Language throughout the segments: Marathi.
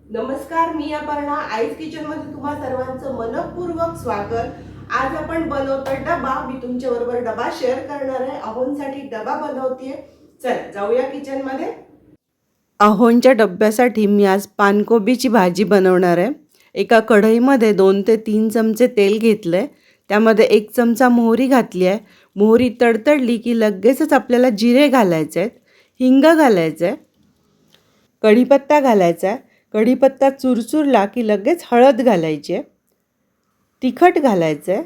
नमस्कार, मी अपर्णा आईज किचन मध्ये तुम्हा सर्वांचं मनपूर्वक स्वागत। आज आपण बनवतोय डबा। मी तुमच्या बरोबर डबा शेअर करणार आहे। अहोंसाठी डबा बनवतेय। चल जाऊया किचन मध्ये। अहोंच्या डब्यासाठी मी आज पानकोबीची भाजी बनवणार आहे। एका कढईमध्ये 2 ते 3 चमचे तेल घेतले। त्यामध्ये 1 चमचा मोहरी घातली आहे। मोहरी तडतडली की लगेचच आपल्याला जिरे घालायचे आहेत, हिंग घालायचं आहे, कढीपत्ता घालायचा आहे। कढीपत्ता चुरचुरला की लगेच हळद घालायची आहे, तिखट घालायचं आहे,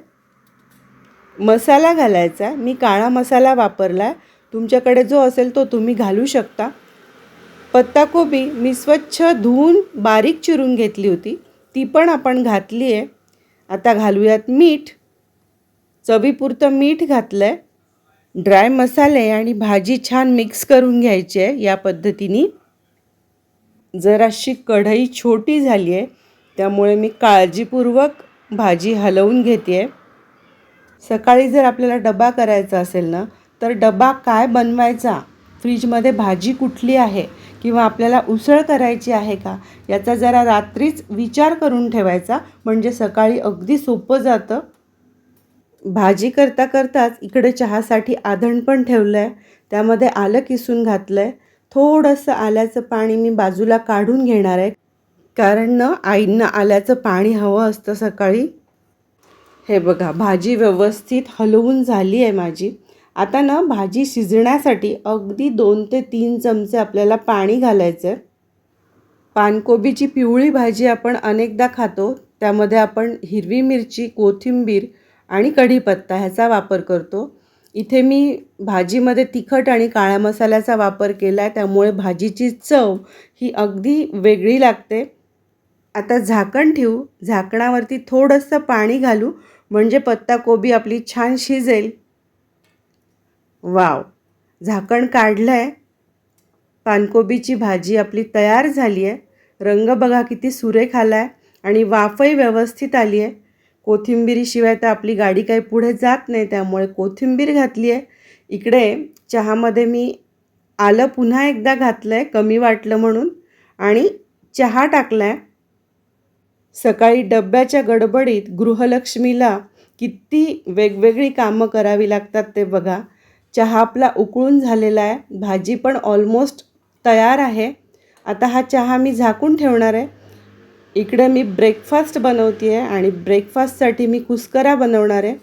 मसाला घालायचा आहे। मी काळा मसाला वापरला आहे, तुमच्याकडे जो असेल तो तुम्ही घालू शकता। पत्ताकोबी मी स्वच्छ धुवून बारीक चिरून घेतली होती, ती पण आपण घातली आहे। आता घालूयात मीठ, चवीपुरतं मीठ घातलं आहे। ड्राय मसाले आणि भाजी छान मिक्स करून घ्यायची आहे। या पद्धतीने जराशी कढई छोटी झाली आहे, त्यामुळे मी काळजीपूर्वक भाजी हलवून घेते आहे। सकाळी जर आपल्याला डबा करायचा असेल ना, तर डबा काय बनवायचा, फ्रीजमध्ये भाजी कुठली आहे किंवा आपल्याला उसळ करायची आहे का, याचा जरा रात्रीच विचार करून ठेवायचा, म्हणजे सकाळी अगदी सोपं जातं। भाजी करता करताच इकडे चहासाठी आधण पण ठेवलं आहे। त्यामध्ये आलं किसून घातलं आहे। थोडंसं आल्याचं पाणी मी बाजूला काढून घेणार आहे, कारण ना आईंना आल्याचं पाणी हवं असतं सकाळी। हे बघा, भाजी व्यवस्थित हलवून झाली आहे माझी। आता ना भाजी शिजण्यासाठी अगदी 2 ते 3 चमचे आपल्याला पाणी घालायचं आहे। पानकोबीची पिवळी भाजी आपण अनेकदा खातो, त्यामध्ये आपण हिरवी मिरची, कोथिंबीर आणि कढीपत्ता ह्याचा वापर करतो। इथे मी भाजीमध्ये तिखट आणि काळ्या मसाल्याचा वापर केला आहे, त्यामुळे भाजीची चव ही अगदी वेगळी लागते। आता झाकण ठेवू, झाकणावरती थोडंसं पाणी घालू, म्हणजे पत्ताकोबी आपली छान शिजेल। वाव, झाकण काढलं आहे, पानकोबीची भाजी आपली तयार झाली आहे। रंग बघा किती सुरेख आला आहे आणि वाफही व्यवस्थित आली आहे। कोथिंबीरीशिवाय तर आपली गाडी काही पुढे जात नाही, त्यामुळे कोथिंबीर घातली आहे। इकडे चहामध्ये मी आलं पुन्हा एकदा घातलं आहे, कमी वाटलं म्हणून, आणि चहा टाकला आहे। सकाळी डब्याच्या गडबडीत गृहलक्ष्मीला किती वेगवेगळी कामं करावी लागतात ते बघा। चहा आपला उकळून झालेला आहे, भाजी पण ऑलमोस्ट तयार आहे। आता हा चहा मी झाकून ठेवणार आहे। इकडे मी ब्रेकफास्ट बनवते आहे आणि ब्रेकफास्टसाठी मी कुस्करा बनवणार आहे।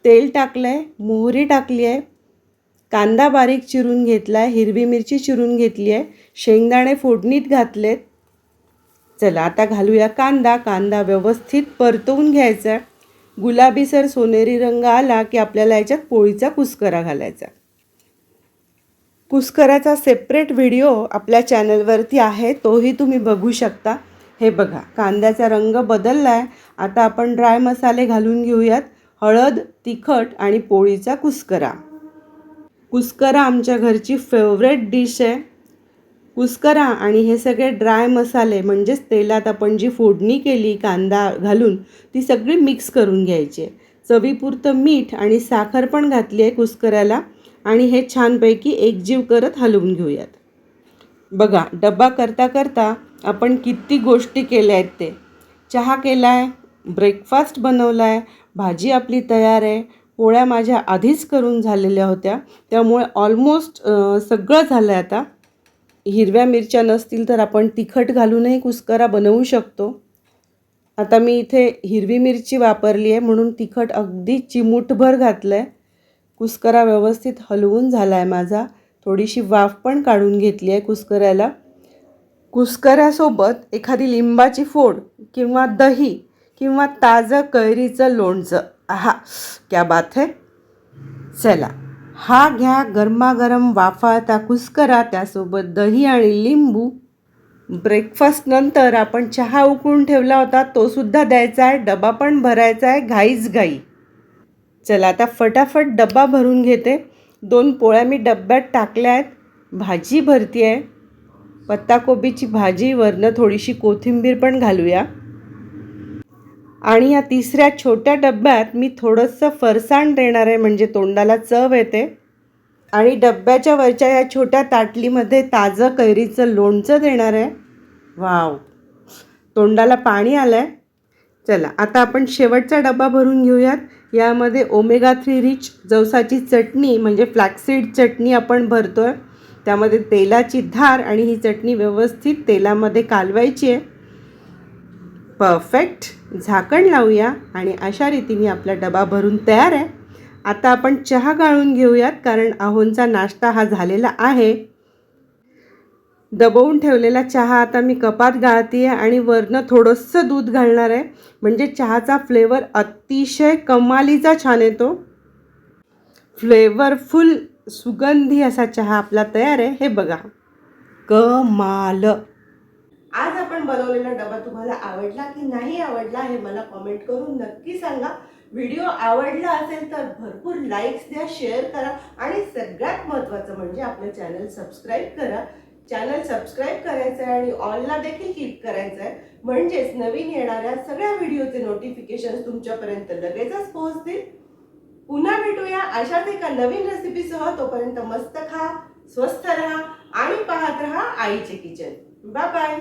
तेल टाकलं आहे, मोहरी टाकली आहे, कांदा बारीक चिरून घेतला आहे, हिरवी मिरची चिरून घेतली आहे, शेंगदाणे फोडणीत घातलेत। चला आता घालूया कांदा। कांदा व्यवस्थित परतवून घ्यायचा आहे। गुलाबीसर सोनेरी रंग आला की आपल्याला याच्यात पोळीचा कुस्करा घालायचा। कुस्कराचा सेपरेट व्हिडिओ आपल्या चॅनलवरती आहे, तोही तुम्ही बघू शकता। हे बघा, कांद्याचा रंग बदलला आहे। आता आपण ड्राय मसाले घालून घेऊयात, हळद, तिखट आणि पोळीचा कुस्करा। कुस्करा आमच्या घरची फेवरेट डिश आहे। कुस्करा आणि हे सगळे ड्राय मसाले, म्हणजेच तेलात आपण जी फोडणी केली कांदा घालून, ती सगळी मिक्स करून घ्यायची आहे। चवीपुरतं मीठ आणि साखर पण घातली आहे कुस्कऱ्याला, आणि हे छानपैकी एकजीव करत हलवून घेऊयात। बघा, डब्बा करता करता आपण किती गोष्टी केल्या आहेत ते। चहा केला आहे, ब्रेकफास्ट बनवला आहे, भाजी आपली तयार आहे, पोळ्या माझ्या आधीच करून झालेल्या होत्या, त्यामुळे ऑलमोस्ट सगळं झालं आहे। आता हिरव्या मिरच्या नसतील तर आपण तिखट घालूनही कुस्करा बनवू शकतो। आता मी इथे हिरवी मिरची वापरली आहे, म्हणून तिखट अगदी चिमूटभर घातलं आहे। कुस्करा व्यवस्थित हलवून झाला आहे माझा। थोडीशी वाफ पण काढून घेतली आहे कुस्कऱ्याला। कुस्कऱ्यासोबत एखादी लिंबाची फोड किंवा दही किंवा ताजं कैरीचं लोणचं, आहा क्या बात है। चला, हा घ्या गरमागरम वाफाळता कुस्करा, त्यासोबत दही आणि लिंबू। ब्रेकफास्ट नंतर आपण चहा उकळून ठेवला होता, तो सुद्धा द्यायचा आहे, डबा पण भरायचा आहे घाईच घाई। चला आता फटाफट डबा भरून घेते। 2 पोळ्या मी डब्यात टाकल्या आहेत, भाजी भरती आहे। पत्ताकोबीची भाजी, वरनं थोडीशी कोथिंबीर पण घालूया। आणि या तिसऱ्या छोट्या डब्यात मी थोडंसं फरसाण देणार आहे, म्हणजे तोंडाला चव येते। आणि डब्याच्या वरच्या या छोट्या ताटलीमध्ये ताजं कैरीचं लोणचं देणार आहे। वाव, तोंडाला पाणी आलंय. चला आता आपण शेवटचा डबा भरून घेऊयात. यामध्ये ओमेगा 3 रिच जवसाची चटणी म्हणजे फ्लॅक्सीड चटणी आपण भरतोय. त्यामध्ये तेलाची धार आणि ही चटणी व्यवस्थित तेलामध्ये कालवायची आहे. परफेक्ट. झाकण लावूया आणि अशा रीतीने आपला डबा भरून तयार आहे. आता आपण चहा गाळून घेऊयात कारण अहोंचा नाश्ता हा झालेला आहे. दबवून ठेवलेला चहा आता मी कपात गाळते आहे आणि वरनं थोडंसं दूध घालणार आहे म्हणजे चहाचा फ्लेवर अतिशय कमालीचा छान येतो. फ्लेवरफुल सुगंधी असा चहा आपला तयार आहे. हे बघा, कमाल. आज आपण बनवलेला डबा तुम्हाला आवडला की नाही आवडला हे मला कमेंट करून नक्की सांगा. व्हिडिओ आवडला असेल तर भरपूर लाईक्स द्या, शेअर करा आणि सगळ्यात महत्त्वाचं म्हणजे आपलं चॅनल सबस्क्राईब करा. चॅनल सबस्क्राईब करायचं आहे आणि ऑलला देखील क्लिक करायचं आहे म्हणजेच नवीन येणाऱ्या सगळ्या व्हिडिओचे नोटिफिकेशन तुमच्यापर्यंत लगेचच पोहोचतील. पुन्हा भेटूया अशाच एका नवीन रेसिपीसह. तोपर्यंत मस्त खा, स्वस्थ राहा आणि पाहत राहा आईचे किचन. Bye bye.